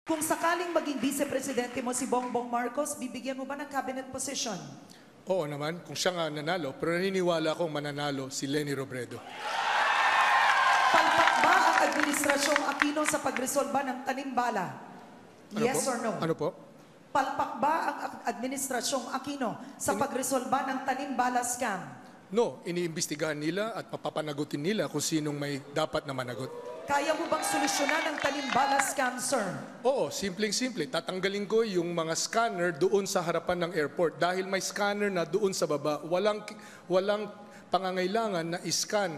Kung sakaling maging vice-presidente mo si Bongbong Marcos, bibigyan mo ba ng cabinet position? Oo naman, kung siya nga nanalo, pero naniniwala akong mananalo si Leni Robredo. Palpak ba ang Administrasyong Aquino sa pagresolba ng tanimbala? Yes po? or no? Ano po? Palpak ba ang Administrasyong Aquino sa pagresolba ng tanimbala scam? No, iniimbestigahan nila at papapanagutin nila kung sinong may dapat na managot. Kaya mo bang solusyonan ang tanimbala scam, sir? Oo, simpleng-simple. Tatanggalin ko yung mga scanner doon sa harapan ng airport. Dahil may scanner na doon sa baba, walang pangangailangan na iscan.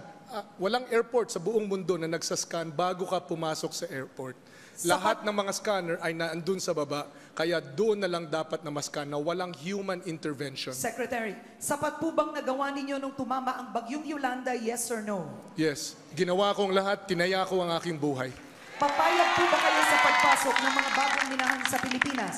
Walang airport sa buong mundo na nagsascan bago ka pumasok sa airport. Lahat ng mga scanner ay naandun sa baba, kaya doon na lang dapat na mascan na walang human intervention. Secretary, sapat po bang nagawa ninyo nung tumama ang bagyong Yolanda, yes or no? Yes, ginawa kong lahat, tinaya ko ang aking buhay. Papayag po ba kayo sa pagpasok ng mga bagong minahan sa Pilipinas?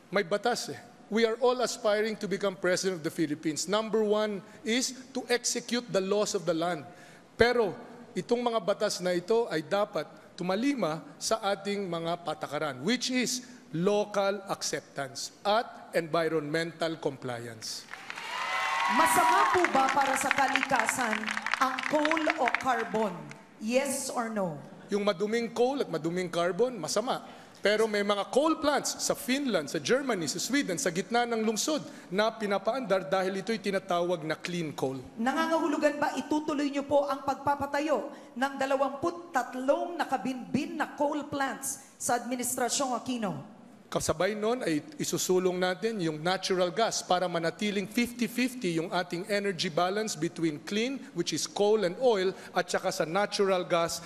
May batas eh. We are all aspiring to become President of the Philippines. Number one is to execute the laws of the land. Pero itong mga batas na ito ay dapat tumalima sa ating mga patakaran, which is local acceptance at environmental compliance. Masama po ba para sa kalikasan ang coal o carbon? Yes or no? Yung maduming coal at maduming carbon, masama. Pero may mga coal plants sa Finland, sa Germany, sa Sweden, sa gitna ng lungsod na pinapaandar dahil ito'y tinatawag na clean coal. Nangangahulugan ba itutuloy niyo po ang pagpapatayo ng 23 nakabinbin na coal plants sa Administrasyong Aquino? Kasabay nun ay isusulong natin yung natural gas para manatiling 50-50 yung ating energy balance between clean, which is coal and oil, at saka sa natural gas